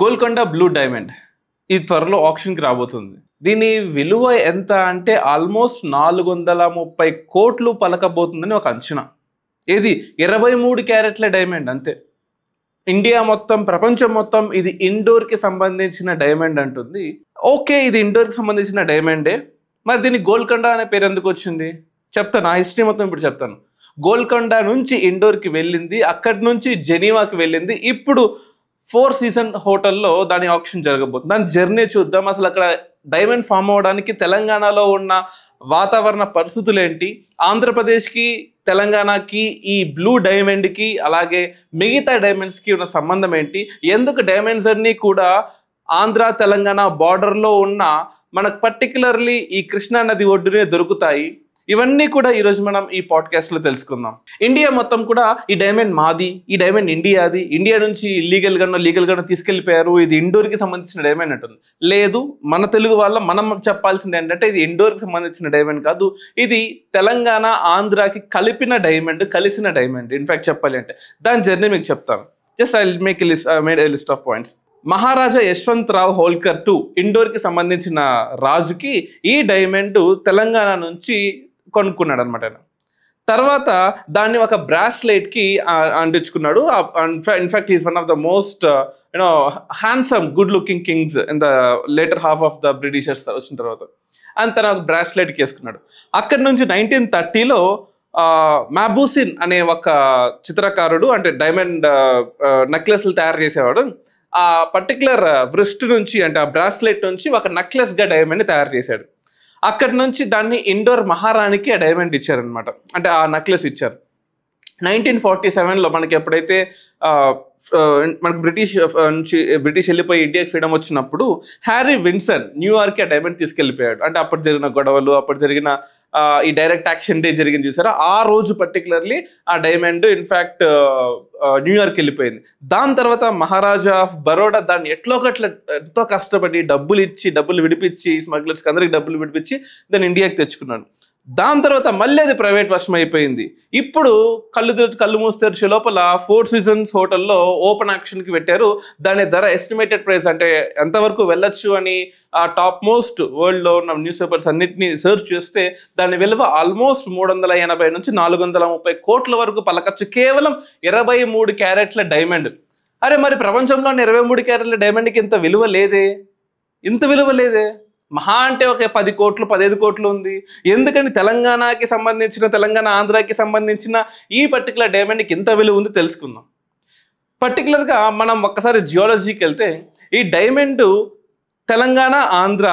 Golconda blue diamond ఇది త్వరలో ఆప్షన్కి రాబోతుంది. దీని విలువ ఎంత అంటే ఆల్మోస్ట్ 430 కోట్లు పలకబోతుందని ఒక అంచనా. ఇది 23 క్యారెట్ల డైమండ్ అంతే. ఇండియా మొత్తం, ప్రపంచం మొత్తం ఇది ఇండోర్కి సంబంధించిన డైమండ్ అంటుంది. ఓకే, ఇది ఇండోర్కి సంబంధించిన డైమండే, మరి దీనికి గోల్కొండ అనే పేరు ఎందుకు వచ్చింది చెప్తాను. ఆ హిస్టరీ మొత్తం ఇప్పుడు చెప్తాను. గోల్కొండ నుంచి ఇండోర్కి వెళ్ళింది, అక్కడి నుంచి జెనీవాకి వెళ్ళింది. ఇప్పుడు 4 సీజన్ హోటల్లో దాని ఆప్షన్ జరగబోతుంది. దాని జర్నీ చూద్దాం. అసలు అక్కడ డైమండ్ ఫామ్ అవ్వడానికి తెలంగాణలో ఉన్న వాతావరణ పరిస్థితులు ఏంటి, ఆంధ్రప్రదేశ్కి తెలంగాణకి ఈ బ్లూ డైమండ్కి అలాగే మిగతా డైమండ్స్కి ఉన్న సంబంధం ఏంటి, ఎందుకు డైమండ్స్ అన్నీ కూడా ఆంధ్ర తెలంగాణ బార్డర్లో ఉన్న మనకు పర్టికులర్లీ ఈ కృష్ణా నది ఒడ్డునే దొరుకుతాయి. ఇవన్నీ కూడా ఈరోజు మనం ఈ పాడ్కాస్ట్లో తెలుసుకుందాం. ఇండియా మొత్తం కూడా ఈ డైమండ్ మాది, ఈ డైమండ్ ఇండియాది, ఇండియా నుంచి లీగల్గానో తీసుకెళ్ళిపోయారు, ఇది ఇండోర్కి సంబంధించిన డైమండ్ అంటుంది. లేదు, మన తెలుగు మనం చెప్పాల్సింది ఏంటంటే ఇది ఇండోర్కి సంబంధించిన డైమండ్ కాదు, ఇది తెలంగాణ ఆంధ్రాకి కలిసిన డైమండ్. ఇన్ఫ్యాక్ట్ చెప్పాలి అంటే దాని జర్నీ మీకు చెప్తాను. Just I make made a list of points. Maharaja Yashwantrao Holkar to ఇండోర్కి సంబంధించిన రాజుకి ఈ డైమండ్ తెలంగాణ నుంచి కొనుక్కున్నాడు అనమాట. తర్వాత దాన్ని ఒక బ్రాస్లెట్కి అంటించుకున్నాడు. In fact is one of the most handsome good looking kings in the later half of the Britishers వచ్చిన తర్వాత. అండ్ తర్వాత బ్రాస్లెట్కి వేసుకున్నాడు. అక్కడి నుంచి 1930లో మాబూసిన్ అనే ఒక చిత్రకారుడు, అంటే డైమండ్ నెక్లెస్లు తయారు చేసేవాడు, ఆ పర్టికులర్ వ్రిస్ట్ నుంచి, అంటే ఆ బ్రాస్లెట్ నుంచి ఒక నెక్లెస్గా డైమండ్ని తయారు చేశాడు. అక్కడి నుంచి దాన్ని ఇండోర్ మహారాణికి ఆ డైమండ్ ఇచ్చారనమాట, అంటే ఆ నెక్లెస్ ఇచ్చారు. 1947లో మనకి ఎప్పుడైతే మనకు బ్రిటిష్ వెళ్ళిపోయి ఇండియాకి ఫ్రీడమ్ వచ్చినప్పుడు హ్యారీ విన్సన్ న్యూయార్క్కి ఆ డైమండ్ తీసుకెళ్ళిపోయాడు. అంటే అప్పుడు జరిగిన గొడవలు, అప్పుడు జరిగిన ఈ డైరెక్ట్ యాక్షన్ డే జరిగింది చూసారా, ఆ రోజు పర్టికులర్లీ ఆ డైమండ్ ఇన్ఫ్యాక్ట్ న్యూయార్క్ వెళ్ళిపోయింది. దాని తర్వాత మహారాజా ఆఫ్ బరోడా దాన్ని ఎంతో కష్టపడి డబ్బులు విడిపించి స్మగ్లర్స్కి అందరికి డబ్బులు విడిపించి దాన్ని ఇండియాకి తెచ్చుకున్నాడు. దాని తర్వాత మళ్ళీ అది ప్రైవేట్ వశం అయిపోయింది. ఇప్పుడు కళ్ళు మూసి తెరిచే లోపల 4 సీజన్స్ హోటల్లో ఓపెన్ ఆక్షన్కి పెట్టారు. దాని ధర ఎస్టిమేటెడ్ ప్రైస్, అంటే ఎంతవరకు వెళ్ళొచ్చు అని ఆ టాప్ మోస్ట్ వరల్డ్లో ఉన్న న్యూస్ పేపర్స్ అన్నింటినీ సెర్చ్ చేస్తే దాని విలువ ఆల్మోస్ట్ 380 నుంచి 430 కోట్ల వరకు పలకచ్చు, కేవలం 23 క్యారెట్ల డైమండ్. అరే మరి ప్రపంచంలోని 23 క్యారెట్ల డైమండ్కి ఇంత విలువ లేదే. మహా అంటే ఒక 10 కోట్లు 15 కోట్లు ఉంది. ఎందుకని తెలంగాణ ఆంధ్రాకి సంబంధించిన ఈ పర్టికులర్ డైమండ్కి ఇంత విలువ ఉంది తెలుసుకుందాం. పర్టికులర్గా మనం ఒక్కసారి జియాలజీకి వెళ్తే ఈ డైమండ్ తెలంగాణ ఆంధ్ర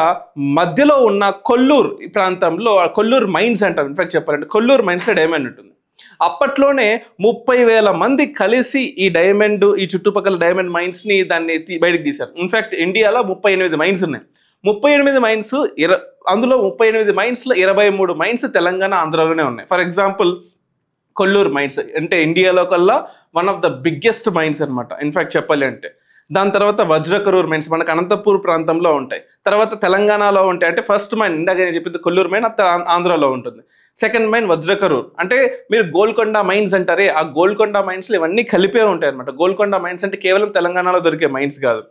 మధ్యలో ఉన్న కొల్లూరు ప్రాంతంలో, కొల్లూరు మైన్స్ అంటారు. ఇన్ఫాక్ట్ చెప్పాలంటే కొల్లూరు మైన్స్లో డైమండ్ ఉంటుంది. అప్పట్లోనే 30,000 మంది కలిసి ఈ చుట్టుపక్కల డైమండ్ మైన్స్ని దాన్ని బయటకు తీశారు. ఇన్ఫాక్ట్ ఇండియాలో 38 మైన్స్ ఉన్నాయి. 38 మైన్స్, అందులో 38 మైన్స్లో 23 మైన్స్ తెలంగాణ ఆంధ్రాలోనే ఉన్నాయి. ఫర్ ఎగ్జాంపుల్ కొల్లూరు మైన్స్ అంటే ఇండియాలో కల్లా one of the biggest mines అనమాట. ఇన్ఫ్యాక్ట్ చెప్పాలి అంటే దాని తర్వాత వజ్రకరూర్ మైన్స్ మనకు అనంతపూర్ ప్రాంతంలో ఉంటాయి. తర్వాత తెలంగాణలో ఉంటాయి. అంటే ఫస్ట్ మైన్ ఇందాక నేను చెప్పింది కొల్లూరు మైన్ ఆంధ్రాలో ఉంటుంది. Second mine Vajrakarur. అంటే మీరు గోల్కొండ మైన్స్ అంటారే, ఆ గోల్కొండ మైన్స్లో ఇవన్నీ కలిపే ఉంటాయి అనమాట. గోల్కొండ మైన్స్ అంటే కేవలం తెలంగాణలో దొరికే మైన్స్ కాదు.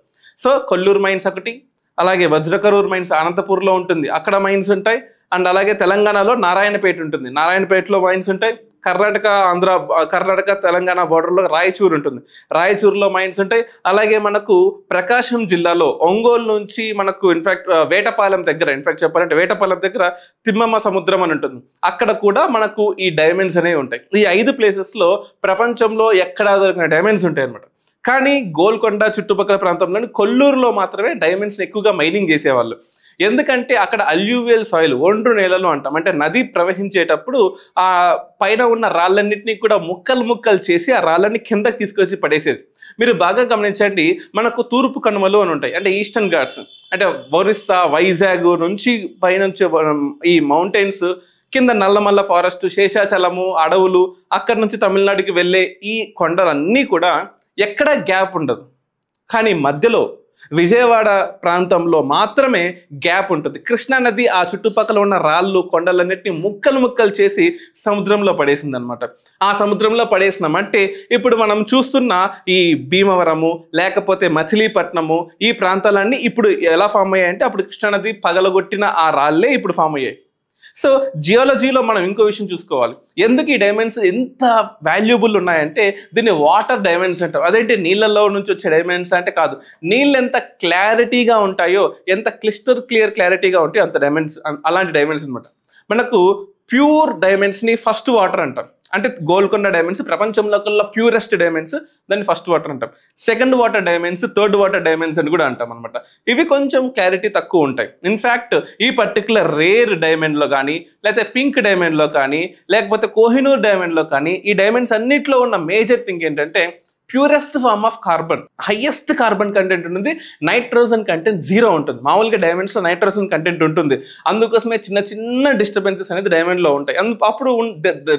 సో కొల్లూరు మైన్స్ ఒకటి, అలాగే వజ్రకరూర్ మైన్స్ అనంతపూర్లో ఉంటుంది, అక్కడ మైన్స్ ఉంటాయి. అండ్ అలాగే తెలంగాణలో నారాయణపేట ఉంటుంది, నారాయణపేటలో మైన్స్ ఉంటాయి. కర్ణాటక తెలంగాణ బార్డర్లో రాయచూరు ఉంటుంది, రాయచూరులో మైన్స్ ఉంటాయి. అలాగే మనకు ప్రకాశం జిల్లాలో ఒంగోలు నుంచి మనకు ఇన్ఫాక్ట్ వేటపాలెం దగ్గర తిమ్మమ్మ సముద్రం అని ఉంటుంది, అక్కడ కూడా మనకు ఈ డైమండ్స్ అనేవి ఉంటాయి. ఈ 5 ప్లేసెస్లో ప్రపంచంలో ఎక్కడ దొరికిన డైమండ్స్ ఉంటాయి అనమాట. కానీ గోల్కొండ చుట్టుపక్కల ప్రాంతంలోని కొల్లూరులో మాత్రమే డైమండ్స్ ఎక్కువగా మైనింగ్ చేసేవాళ్ళు. ఎందుకంటే అక్కడ అల్యూవియల్ సాయిల్, ఒండ్రు నేలలు అంటాం, అంటే నది ప్రవహించేటప్పుడు ఆ పైన ఉన్న రాళ్ళన్నింటినీ కూడా ముక్కలు చేసి ఆ రాళ్ళని కిందకి తీసుకొచ్చి పడేసేది. మీరు బాగా గమనించండి, మనకు తూర్పు కనుమలు అని ఉంటాయి, అంటే ఈస్టర్న్ ఘాట్స్, అంటే ఒరిస్సా వైజాగ్ నుంచి పైనుంచి ఈ మౌంటైన్స్ కింద నల్లమల్ల ఫారెస్ట్, శేషాచలము అడవులు, అక్కడి నుంచి తమిళనాడుకి వెళ్ళే ఈ కొండలన్నీ కూడా ఎక్కడా గ్యాప్ ఉండదు. కానీ మధ్యలో విజయవాడ ప్రాంతంలో మాత్రమే గ్యాప్ ఉంటుంది. కృష్ణా నది ఆ చుట్టుపక్కల ఉన్న రాళ్ళు కొండలన్నిటిని ముక్కలు ముక్కలు చేసి సముద్రంలో పడేసింది అనమాట. ఆ సముద్రంలో పడేసిన మట్టి ఇప్పుడు మనం చూస్తున్న ఈ భీమవరము లేకపోతే మచిలీపట్నము ఈ ప్రాంతాలన్నీ ఇప్పుడు ఎలా ఫామ్ అయ్యాయంటే అప్పుడు కృష్ణానది పగలగొట్టిన ఆ రాళ్ళే ఇప్పుడు ఫామ్ అయ్యాయి. సో జియాలజీలో మనం ఇంకో విషయం చూసుకోవాలి. ఎందుకు ఈ డైమండ్స్ ఎంత వాల్యుబుల్ ఉన్నాయంటే దీన్ని వాటర్ డైమండ్స్ అంటాం. అదేంటి నీళ్ళల్లో నుంచి వచ్చే డైమండ్స్ అంటే కాదు, నీళ్ళు ఎంత క్లారిటీగా ఉంటాయో, ఎంత క్లియర్ క్లారిటీగా ఉంటాయో అంత డైమండ్స్, అలాంటి డైమండ్స్ అనమాట. మనకు ప్యూర్ డైమండ్స్ని ఫస్ట్ వాటర్ అంటాం. అంటే గోల్కొండ డైమండ్స్ ప్రపంచంలో కల్లా ప్యూరెస్ట్ డైమండ్స్, దాన్ని ఫస్ట్ వాటర్ అంటాం. Second water diamonds, third water diamonds అని కూడా అంటాం అనమాట. ఇవి కొంచెం క్లారిటీ తక్కువ ఉంటాయి. ఇన్ఫ్యాక్ట్ ఈ పర్టికులర్ రేర్ డైమండ్లో కానీ, లేకపోతే పింక్ డైమండ్లో కానీ, లేకపోతే కోహినూర్ డైమండ్లో కానీ, ఈ డైమండ్స్ అన్నిట్లో ఉన్న మేజర్ థింగ్ ఏంటంటే purest form of carbon, highest carbon content ఉంటుంది, నైట్రోజన్ కంటెంట్ 0 ఉంటుంది. మామూలుగా డైమండ్స్లో నైట్రోజన్ కంటెంట్ ఉంటుంది, అందుకోసమే చిన్న చిన్న డిస్టర్బెన్సెస్ అనేది డైమండ్లో ఉంటాయి. అప్పుడు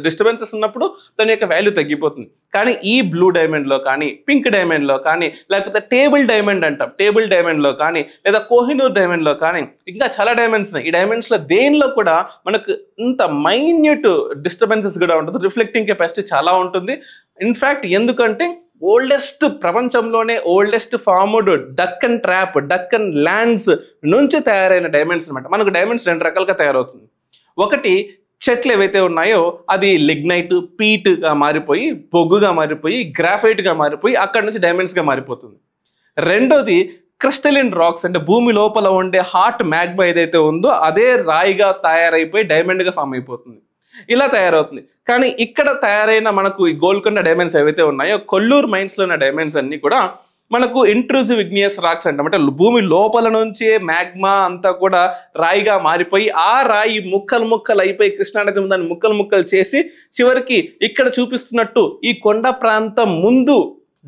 డిస్టర్బెన్సెస్ ఉన్నప్పుడు దాని యొక్క వాల్యూ తగ్గిపోతుంది. కానీ ఈ బ్లూ డైమండ్లో కానీ, పింక్ డైమండ్లో కానీ, లేకపోతే టేబుల్ డైమండ్ అంటాం, టేబుల్ డైమండ్లో కానీ, లేదా కోహినూర్ డైమండ్లో కానీ, ఇంకా చాలా డైమండ్స్ ఉన్నాయి. ఈ డైమండ్స్లో దేనిలో కూడా మనకు ఇంత మైన్యూట్ డిస్టర్బెన్సెస్ కూడా ఉంటుంది, రిఫ్లెక్టింగ్ కెపాసిటీ చాలా ఉంటుంది. ఇన్ఫ్యాక్ట్ ఎందుకంటే ప్రపంచంలోనే oldest formed Deccan trap, Deccan lands నుంచి తయారైన డైమండ్స్ అనమాట. మనకు డైమండ్స్ 2 రకాలుగా తయారవుతుంది. ఒకటి చెట్లు ఏవైతే ఉన్నాయో అది లిగ్నైట్, పీట్గా మారిపోయి, బొగ్గుగా మారిపోయి, గ్రాఫైట్గా మారిపోయి అక్కడ నుంచి డైమండ్స్గా మారిపోతుంది. రెండోది క్రిస్టలిన్ రాక్స్, అంటే భూమి లోపల ఉండే హాట్ మ్యాగ్మా ఏదైతే ఉందో అదే రాయిగా తయారైపోయి డైమండ్గా ఫామ్ అయిపోతుంది. ఇలా తయారవుతుంది. కానీ ఇక్కడ తయారైన మనకు ఈ గోల్కొండ డైమండ్స్ ఏవైతే ఉన్నాయో, కొల్లూరు మైన్స్లో ఉన్న డైమండ్స్ అన్నీ కూడా మనకు ఇంట్రూసివ్ ఇగ్నియస్ రాక్స్ అంటాం. అంటే భూమి లోపల నుంచే మ్యాగ్మా అంతా కూడా రాయిగా మారిపోయి ఆ రాయి ముక్కలు ముక్కలు అయిపోయి కృష్ణానది దాన్ని ముక్కలు ముక్కలు చేసి చివరికి ఇక్కడ చూపిస్తున్నట్టు ఈ కొండ ప్రాంతం ముందు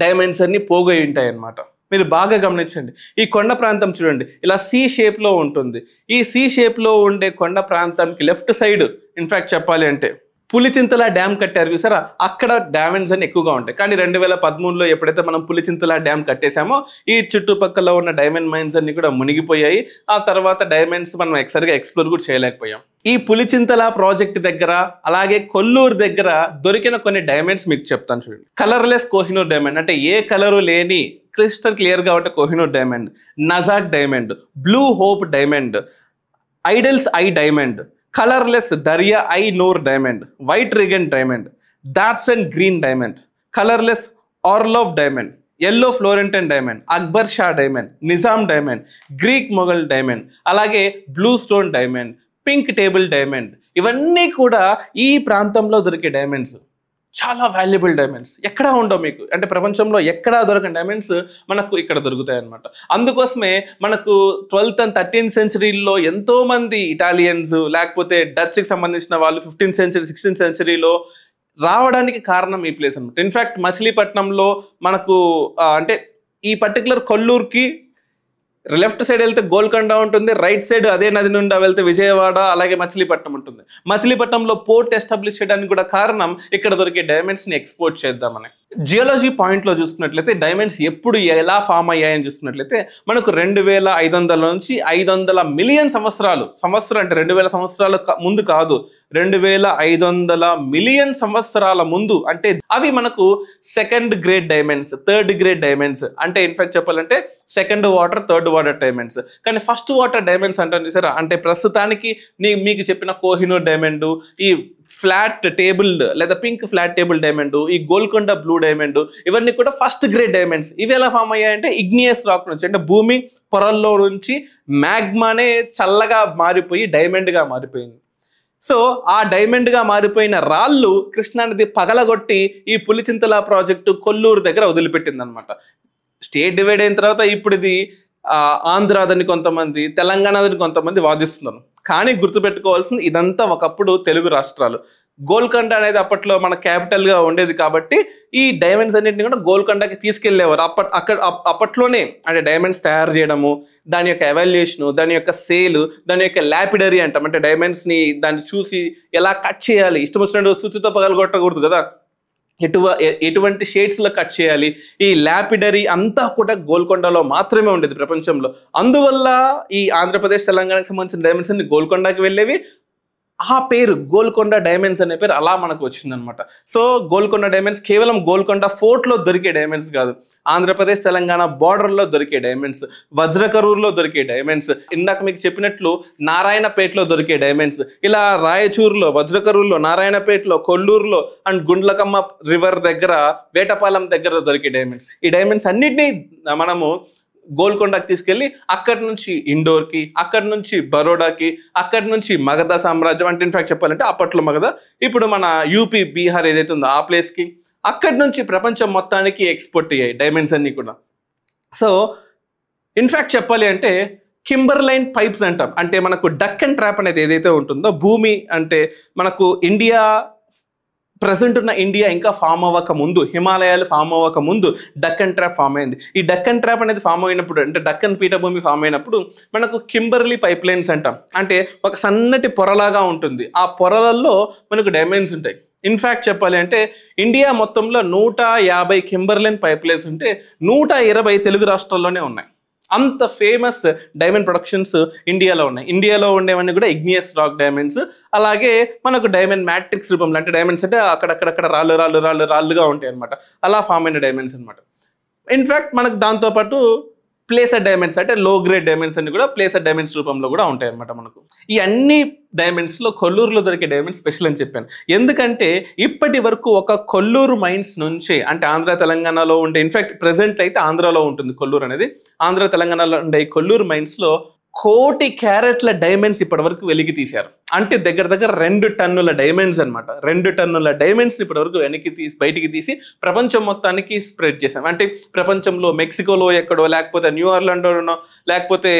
డైమండ్స్ అన్ని పోగొయి ఉంటాయి అన్నమాట. మీరు బాగా గమనించండి, ఈ కొండ ప్రాంతం చూడండి ఇలా సి షేప్లో ఉంటుంది. ఈ సి షేప్లో ఉండే కొండ ప్రాంతానికి లెఫ్ట్ సైడ్ ఇన్ఫ్యాక్ట్ చెప్పాలి అంటే పులిచింతల డ్యామ్ కట్టారు చూసారా, అక్కడ డైమండ్స్ అన్ని ఎక్కువగా ఉంటాయి. కానీ 2013లో ఎప్పుడైతే మనం పులిచింతల డ్యామ్ కట్టేశామో ఈ చుట్టుపక్కల ఉన్న డైమండ్ మైన్స్ అన్ని కూడా మునిగిపోయాయి. ఆ తర్వాత డైమండ్స్ మనం సరిగా ఎక్స్ప్లోర్ కూడా చేయలేకపోయాం. ఈ పులిచింతల ప్రాజెక్ట్ దగ్గర అలాగే కొల్లూరు దగ్గర దొరికిన కొన్ని డైమండ్స్ మీకు చెప్తాను చూడండి. కలర్లెస్ కోహినూర్ డైమండ్, అంటే ఏ కలరు లేని క్రిస్టల్ క్లియర్గా ఉంటే Kohinoor diamond, Nassak diamond, blue Hope diamond, Idol's Eye diamond, colourless Darya i Noor diamond, white Regent diamond, Dresden green diamond, colourless Orlov diamond, yellow Florentine diamond, Akbar Shah diamond, Nizam diamond, Great Mughal diamond, అలాగే blue stone diamond, pink table diamond, ఇవన్నీ కూడా ఈ ప్రాంతంలో దొరికే diamonds. చాలా valuable diamonds, ఎక్కడా ఉండవు మీకు, అంటే ప్రపంచంలో ఎక్కడా దొరకని డైమండ్స్ మనకు ఇక్కడ దొరుకుతాయి అన్నమాట. అందుకోసమే మనకు 12th and 13th centuryలో ఎంతోమంది ఇటాలియన్స్ లేకపోతే డచ్కి సంబంధించిన వాళ్ళు 15th century 16th centuryలో రావడానికి కారణం ఈ ప్లేస్ అనమాట. ఇన్ఫ్యాక్ట్ మచిలీపట్నంలో మనకు అంటే ఈ పర్టికులర్ కొల్లూరుకి లెఫ్ట్ సైడ్ వెళ్తే గోల్కొండ ఉంటుంది, రైట్ సైడ్ అదే నది నుండి వెళ్తే విజయవాడ అలాగే మచిలీపట్నం ఉంటుంది. మచిలీపట్నంలో పోర్ట్ ఎస్టాబ్లిష్ చేయడానికి కూడా కారణం ఇక్కడ దొరికే డైమండ్స్ని ఎక్స్పోర్ట్ చేద్దామని. జియాలజీ పాయింట్లో చూసుకున్నట్లయితే డైమండ్స్ ఎప్పుడు ఎలా ఫామ్ అయ్యాయని చూసుకున్నట్లయితే మనకు 2500 నుంచి 500 మిలియన్ సంవత్సరాలు అంటే 2000 సంవత్సరాల ముందు కాదు, 2500 మిలియన్ సంవత్సరాల ముందు, అంటే అవి మనకు second grade diamonds, third grade diamonds, అంటే ఇన్ఫాక్ట్ చెప్పాలంటే second water third water diamonds. కానీ ఫస్ట్ వాటర్ డైమండ్స్ అంటారు సరే, అంటే ప్రస్తుతానికి మీకు చెప్పిన కోహినూర్ డైమండ్, ఈ ఫ్లాట్ టేబుల్ లేదా పింక్ ఫ్లాట్ టేబుల్ డైమండ్, ఈ గోల్కొండ బ్లూ డైమండ్, ఇవన్నీ కూడా ఫస్ట్ గ్రేడ్ డైమండ్స్. ఇవి ఎలా ఫామ్ అయ్యాయంటే ఇగ్నియస్ రాక్ నుంచి, అంటే భూమి పొరల్లో నుంచి మ్యాగ్మానే చల్లగా మారిపోయి డైమండ్గా మారిపోయింది. సో ఆ డైమండ్గా మారిపోయిన రాళ్ళు కృష్ణానది పగలగొట్టి ఈ పులిచింతల ప్రాజెక్టు కొల్లూరు దగ్గర వదిలిపెట్టింది అనమాట. స్టేట్ డివైడ్ అయిన తర్వాత ఇప్పుడు ఇది ఆంధ్రాదని కొంతమంది, తెలంగాణదని కొంతమంది వాదిస్తున్నారు. కానీ గుర్తుపెట్టుకోవాల్సింది ఇదంతా ఒకప్పుడు తెలుగు రాష్ట్రాలు. గోల్కొండ అనేది అప్పట్లో మన క్యాపిటల్గా ఉండేది కాబట్టి ఈ డైమండ్స్ అన్నింటినీ కూడా గోల్కొండకి తీసుకెళ్లేవారు. అప్పట్లోనే అంటే డైమండ్స్ తయారు చేయడము, దాని యొక్క ఎవాల్యుయేషను, దాని యొక్క సేల్, దాని యొక్క ల్యాపిడరీ అంటాం, అంటే డైమండ్స్ని దాన్ని చూసి ఎలా కట్ చేయాలి, ఇష్టం వచ్చినట్టు సుత్తితో పగలగొట్టకూడదు కదా, ఎటువంటి షేడ్స్లో కట్ చేయాలి, ఈ ల్యాపిడరీ అంతా కూడా గోల్కొండలో మాత్రమే ఉండేది ప్రపంచంలో. అందువల్ల ఈ ఆంధ్రప్రదేశ్ తెలంగాణకు సంబంధించిన డైమండ్స్ అన్ని గోల్కొండకి వెళ్ళేవి. ఆ పేరు గోల్కొండ డైమండ్స్ అనే పేరు అలా మనకు వచ్చిందనమాట. సో గోల్కొండ డైమండ్స్ కేవలం గోల్కొండ ఫోర్ట్లో దొరికే డైమండ్స్ కాదు, ఆంధ్రప్రదేశ్ తెలంగాణ బార్డర్లో దొరికే డైమండ్స్, వజ్రకరూరులో దొరికే డైమండ్స్, ఇందాక మీకు చెప్పినట్లు నారాయణపేటలో దొరికే డైమండ్స్, ఇలా రాయచూరులో, వజ్రకరూరులో, నారాయణపేటలో, కొల్లూరులో అండ్ గుండ్లకమ్మ రివర్ దగ్గర, వేటపాలెం దగ్గర దొరికే డైమండ్స్. ఈ డైమండ్స్ అన్నిటినీ మనము గోల్కొండకి తీసుకెళ్ళి అక్కడి నుంచి ఇండోర్కి, అక్కడి నుంచి బరోడాకి, అక్కడి నుంచి మగధ సామ్రాజ్యం అంటే ఇన్ఫాక్ట్ చెప్పాలంటే అప్పట్లో మగధ, ఇప్పుడు మన యూపీ బీహార్ ఏదైతే ఉందో ఆ ప్లేస్కి, అక్కడి నుంచి ప్రపంచం మొత్తానికి ఎక్స్పోర్ట్ అయ్యాయి డైమండ్స్ అన్నీ కూడా. సో ఇన్ఫాక్ట్ చెప్పాలి అంటే కింబర్లైన్ పైప్స్ అంటాం. అంటే మనకు డక్కన్ ట్రాప్ అనేది ఏదైతే ఉంటుందో, భూమి అంటే మనకు ఇండియా ప్రజెంట్ ఉన్న ఇండియా ఇంకా ఫామ్ అవ్వక ముందు, హిమాలయాలు ఫామ్ అవ్వక ముందు డక్కన్ ట్రాప్ ఫామ్ అయింది. ఈ డక్కన్ ట్రాప్ అనేది ఫామ్ అయినప్పుడు, అంటే డక్కన్ పీఠభూమి ఫామ్ అయినప్పుడు మనకు కింబర్లీ పైప్ లైన్స్ అంటాం. అంటే ఒక సన్నటి పొరలాగా ఉంటుంది, ఆ పొరలలో మనకు డైమండ్స్ ఉంటాయి. ఇన్ఫ్యాక్ట్ చెప్పాలి అంటే ఇండియా మొత్తంలో 150 కింబర్లైన్ పైప్ లైన్స్ ఉంటే 120 తెలుగు రాష్ట్రాల్లోనే ఉన్నాయి. అంత ఫేమస్ డైమండ్ ప్రొడక్షన్స్ ఇండియాలో ఉన్నాయి. ఇండియాలో ఉండేవన్నీ కూడా ఇగ్నియస్ రాక్ డైమండ్స్. అలాగే మనకు డైమండ్ మ్యాట్రిక్స్ రూపంలో, అంటే డైమండ్స్ అంటే అక్కడక్కడక్కడ రాళ్ళుగా ఉంటాయి అనమాట, అలా ఫామ్ అయిన డైమండ్స్ అనమాట. ఇన్ఫ్యాక్ట్ మనకు దాంతోపాటు ప్లేసెడ్ డైమండ్స్ అంటే లో గ్రేడ్ డైమండ్స్ అన్ని కూడా ప్లేసెడ్ డైమండ్స్ రూపంలో కూడా ఉంటాయి అనమాట. మనకు ఈ అన్ని డైమండ్స్లో కొల్లూరులో దొరికే డైమండ్స్ స్పెషల్ అని చెప్పాను. ఎందుకంటే ఇప్పటి వరకు ఒక కొల్లూరు మైన్స్ నుంచే, అంటే ఆంధ్ర తెలంగాణలో ఉండే, ఇన్ఫాక్ట్ ప్రెసెంట్ అయితే ఆంధ్రాలో ఉంటుంది కొల్లూరు అనేది, ఆంధ్ర తెలంగాణలో ఉండే కొల్లూరు మైన్స్లో 1,000,000 క్యారెట్ల డైమండ్స్ ఇప్పటి వరకు వెలికి తీశారు. అంటే దగ్గర 2 టన్నుల డైమండ్స్ అనమాట. 2 టన్నుల డైమండ్స్ ఇప్పటి వరకు బయటికి తీసి ప్రపంచం మొత్తానికి స్ప్రెడ్ చేశాం. అంటే ప్రపంచంలో మెక్సికోలో ఎక్కడో, లేకపోతే న్యూఆర్లాండ్లోనో, లేకపోతే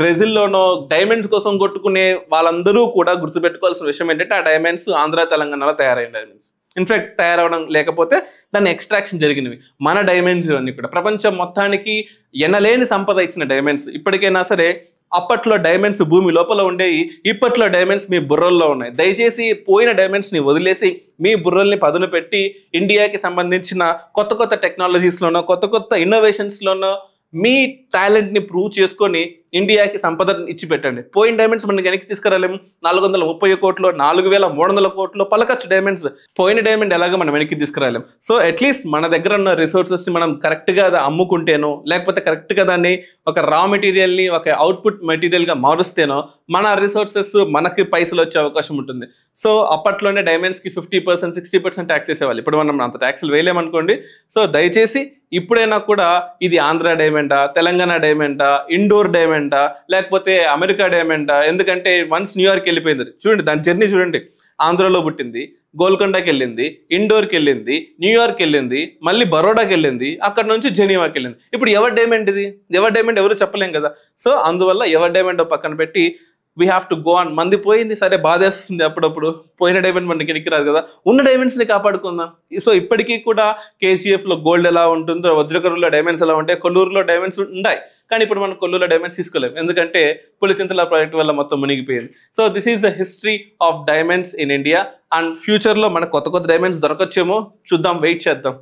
బ్రెజిల్లోనో డైమండ్స్ కోసం కొట్టుకునే వాళ్ళందరూ కూడా గుర్తుపెట్టుకోవాల్సిన విషయం ఏంటంటే ఆ డైమండ్స్ ఆంధ్ర తెలంగాణలో తయారైన డైమండ్స్. ఇన్ఫాక్ట్ తయారవడం లేకపోతే దాన్ని ఎక్స్ట్రాక్షన్ జరిగినవి మన డైమండ్స్ అన్నీ కూడా ప్రపంచం మొత్తానికి ఎనలేని సంపద ఇచ్చిన డైమండ్స్. ఇప్పటికైనా సరే అప్పట్లో డైమండ్స్ భూమి లోపల ఉండేవి, ఇప్పట్లో డైమండ్స్ మీ బుర్రల్లో ఉన్నాయి. దయచేసి పోయిన డైమండ్స్ని వదిలేసి మీ బుర్రల్ని పదును పెట్టి ఇండియాకి సంబంధించిన కొత్త టెక్నాలజీస్లోనో, కొత్త ఇన్నోవేషన్స్లోనో మీ టాలెంట్ని ప్రూవ్ చేసుకొని ఇండియాకి సంపద ఇచ్చి పెట్టండి. పోయిన డైమండ్స్ మనం వెనక్కి తీసుకురాలేము. 430 కోట్లు, 4,300 కోట్లు పలకచ్చు డైమండ్స్. పోయిన డైమండ్ ఎలాగో మనం వెనక్కి తీసుకురాలేము. సో అట్లీస్ట్ మన దగ్గర ఉన్న రిసోర్సెస్ని మనం కరెక్ట్గా అమ్ముకుంటేనో, లేకపోతే కరెక్ట్గా దాన్ని ఒక రా మెటీరియల్ని ఒక అవుట్పుట్ మెటీరియల్గా మారుస్తేనో మన రిసోర్సెస్ మనకి పైసలు వచ్చే అవకాశం ఉంటుంది. సో అప్పట్లోనే డైమండ్స్కి 50%, 60% ట్యాక్స్ వేసేవాళ్ళు. ఇప్పుడు మనం అంత ట్యాక్స్లు వేయలేమనుకోండి. సో దయచేసి ఇప్పుడైనా కూడా ఇది ఆంధ్ర డైమండా, తెలంగాణ డైమండా, ఇండోర్ డైమండా, లేకపోతే అమెరికా డైమండా, ఎందుకంటే వన్స్ న్యూయార్క్ వెళ్ళిపోయింది. చూడండి దాని జర్నీ చూడండి. ఆంధ్రలో పుట్టింది, గోల్కొండకి వెళ్ళింది, ఇండోర్కి వెళ్ళింది, న్యూయార్క్ వెళ్ళింది, మళ్ళీ బరోడాకి వెళ్ళింది, అక్కడ నుంచి జెనీవాకి వెళ్ళింది. ఇప్పుడు ఎవరి డైమండ్ ఇది? ఎవరి డైమండ్ ఎవరు చెప్పలేం కదా. సో అందువల్ల ఎవరి డైమండ్ పక్కన పెట్టి we have to go on. మంది పోయింది సరే, బాధేస్తుంది అప్పుడప్పుడు, పోయిన డైమండ్ మనకి వెనక్కి రాదు కదా, ఉన్న డైమండ్స్ని కాపాడుకుందాం. సో ఇప్పటికీ కూడా కేజీఎఫ్లో గోల్డ్ ఎలా ఉంటుందో, వజ్రకరులో డైమండ్స్ ఎలా ఉంటాయి, కొల్లూరులో డైమండ్స్ ఉన్నాయి. కానీ ఇప్పుడు మనం కొల్లూరులో డైమండ్స్ తీసుకోలేము, ఎందుకంటే పులిచింతల ప్రాజెక్ట్ వల్ల మొత్తం మునిగిపోయింది. So this is the history of diamonds in India. And ఫ్యూచర్లో మనకు కొత్త డైమండ్స్ దొరకొచ్చేమో చూద్దాం, వెయిట్ చేద్దాం.